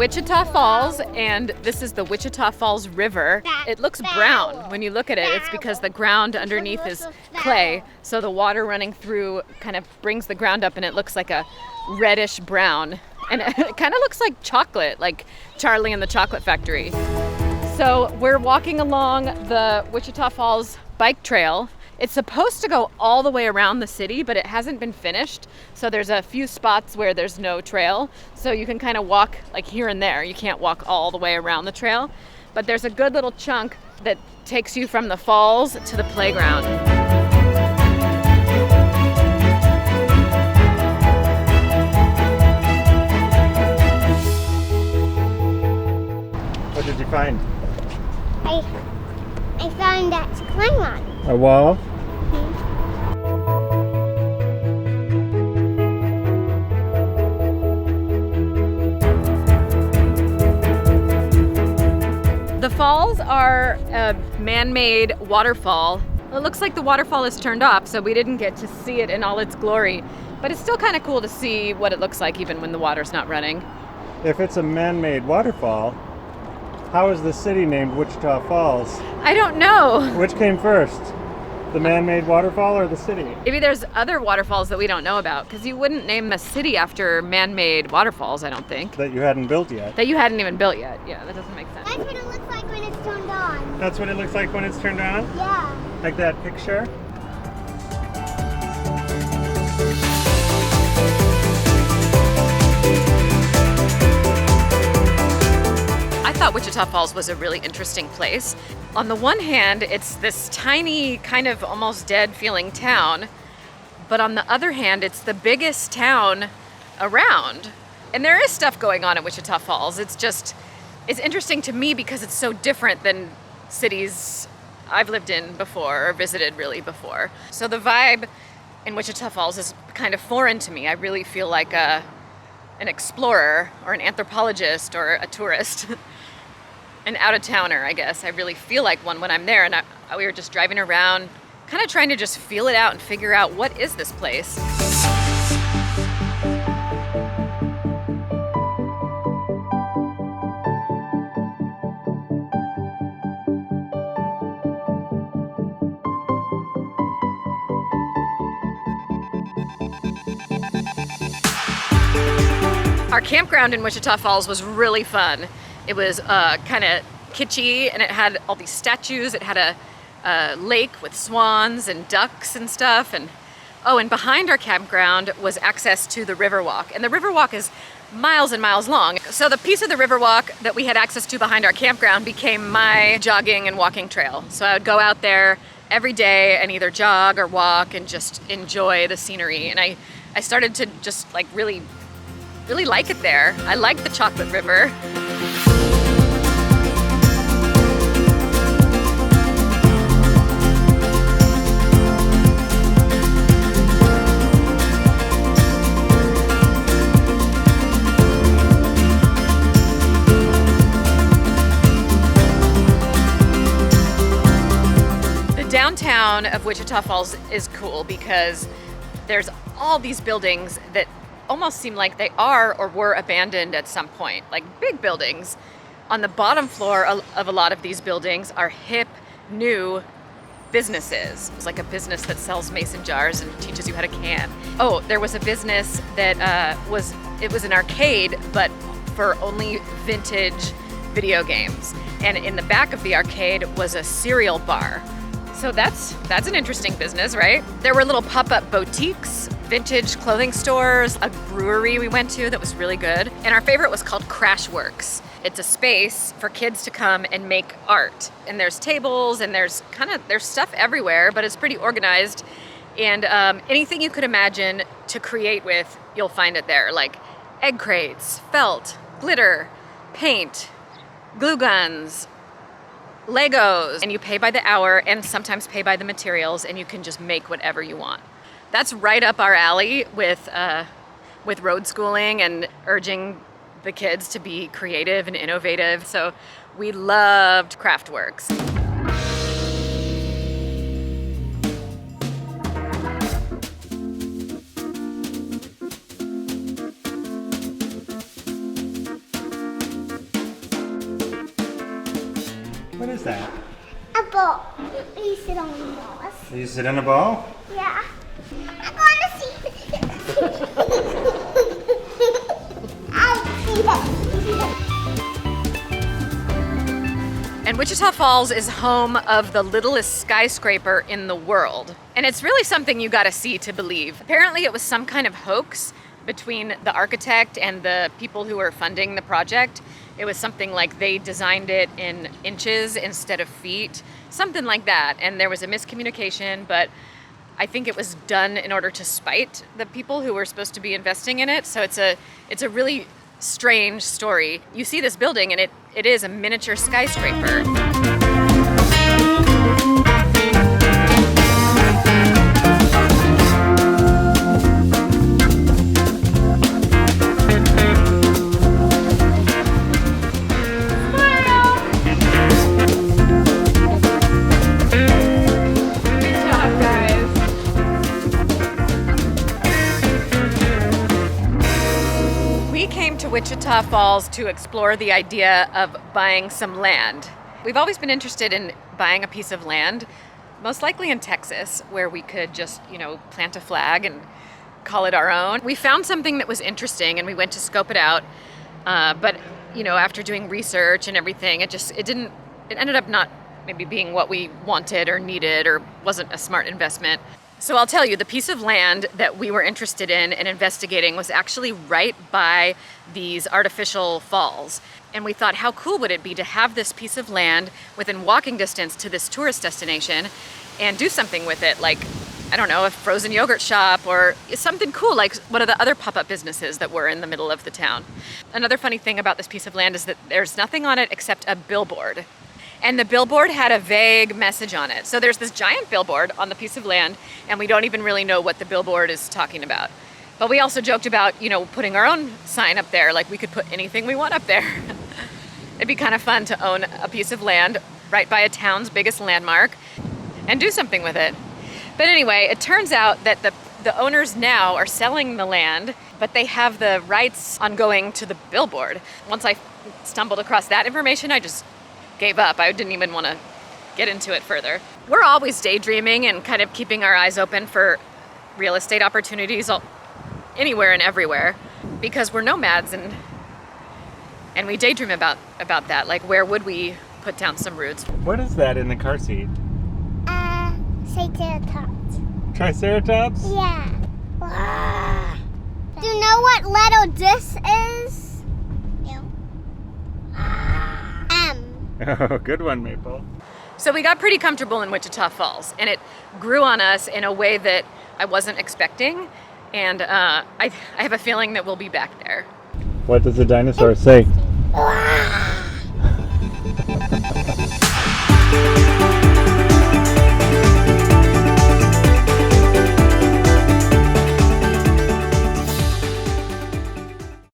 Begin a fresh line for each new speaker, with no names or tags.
Wichita Falls, and this is the Wichita Falls River. It looks brown when you look at it. It's because the ground underneath is clay, so the water running through kind of brings the ground up and it looks like a reddish brown. And it kind of looks like chocolate, like Charlie and the Chocolate Factory. So we're walking along the Wichita Falls bike trail. It's supposed to go all the way around the city, but it hasn't been finished. So there's a few spots where there's no trail. So you can kind of walk like here and there. You can't walk all the way around the trail. But there's a good little chunk that takes you from the falls to the playground.
What did you find?
I found that to climb on.
A wall?
The falls are a man-made waterfall. It looks like the waterfall is turned off, so we didn't get to see it in all its glory. But it's still kind of cool to see what it looks like even when the water's not running.
If it's a man-made waterfall, how is the city named Wichita Falls?
I don't know.
Which came first? The man-made waterfall or the city?
Maybe there's other waterfalls that we don't know about, because you wouldn't name a city after man-made waterfalls, I don't think.
That you hadn't built yet.
That you hadn't even built yet. Yeah, that doesn't make sense.
That's what it looks like when it's turned on.
That's what it looks like when it's turned on?
Yeah.
Like that picture?
I thought Wichita Falls was a really interesting place. On the one hand, it's this tiny, kind of almost dead feeling town, but on the other hand, it's the biggest town around. And there is stuff going on at Wichita Falls. It's interesting to me because it's so different than cities I've lived in before or visited really before. So the vibe in Wichita Falls is kind of foreign to me. I really feel like an explorer or an anthropologist or a tourist. An out-of-towner, I guess. I really feel like one when I'm there, and we were just driving around, kind of trying to just feel it out and figure out what is this place. Our campground in Wichita Falls was really fun. It was kind of kitschy, and it had all these statues. It had a lake with swans and ducks and stuff. And behind our campground was access to the riverwalk. And the riverwalk is miles and miles long. So the piece of the riverwalk that we had access to behind our campground became my jogging and walking trail. So I would go out there every day and either jog or walk and just enjoy the scenery. And I started to just like really like it there. I like the chocolate river. Downtown of Wichita Falls is cool because there's all these buildings that almost seem like they are or were abandoned at some point, like big buildings. On the bottom floor of a lot of these buildings are hip, new businesses. It's like a business that sells mason jars and teaches you how to can. Oh, there was a business that was an arcade, but for only vintage video games. And in the back of the arcade was a cereal bar. So that's an interesting business, right? There were little pop-up boutiques, vintage clothing stores, a brewery we went to that was really good. And our favorite was called Crashworks. It's a space for kids to come and make art. And there's tables and there's stuff everywhere, but it's pretty organized. And anything you could imagine to create with, you'll find it there. Like egg crates, felt, glitter, paint, glue guns, Legos, and you pay by the hour and sometimes pay by the materials, and you can just make whatever you want. That's right up our alley with road schooling and urging the kids to be creative and innovative. So we loved Craftworks.
is that?
A ball. You sit on the balls.
You sit in a ball?
Yeah. I'm going to see. I see that.
And Wichita Falls is home of the littlest skyscraper in the world. And it's really something you gotta see to believe. Apparently it was some kind of hoax between the architect and the people who were funding the project. It was something like they designed it in inches instead of feet, something like that. And there was a miscommunication, but I think it was done in order to spite the people who were supposed to be investing in it. So it's a really strange story. You see this building and it is a miniature skyscraper. Wichita Falls to explore the idea of buying some land. We've always been interested in buying a piece of land, most likely in Texas, where we could just, plant a flag and call it our own. We found something that was interesting and we went to scope it out. But after doing research and everything, it ended up not maybe being what we wanted or needed or wasn't a smart investment. So I'll tell you, the piece of land that we were interested in and investigating was actually right by these artificial falls. And we thought, how cool would it be to have this piece of land within walking distance to this tourist destination and do something with it, like, I don't know, a frozen yogurt shop or something cool like one of the other pop-up businesses that were in the middle of the town. Another funny thing about this piece of land is that there's nothing on it except a billboard. And the billboard had a vague message on it. So there's this giant billboard on the piece of land, and we don't even really know what the billboard is talking about. But we also joked about, putting our own sign up there, like we could put anything we want up there. It'd be kind of fun to own a piece of land right by a town's biggest landmark and do something with it. But anyway, it turns out that the owners now are selling the land, but they have the rights on going to the billboard. Once I stumbled across that information, I just gave up. I didn't even want to get into it further. We're always daydreaming and kind of keeping our eyes open for real estate opportunities anywhere and everywhere because we're nomads and we daydream about that. Like, where would we put down some roots?
What is that in the car seat?
Triceratops.
Triceratops?
Yeah. Wow. Do you know what letter this is? No. M.
Oh, good one, Maple.
So we got pretty comfortable in Wichita Falls, and it grew on us in a way that I wasn't expecting, and I have a feeling that we'll be back there.
What does the dinosaur say?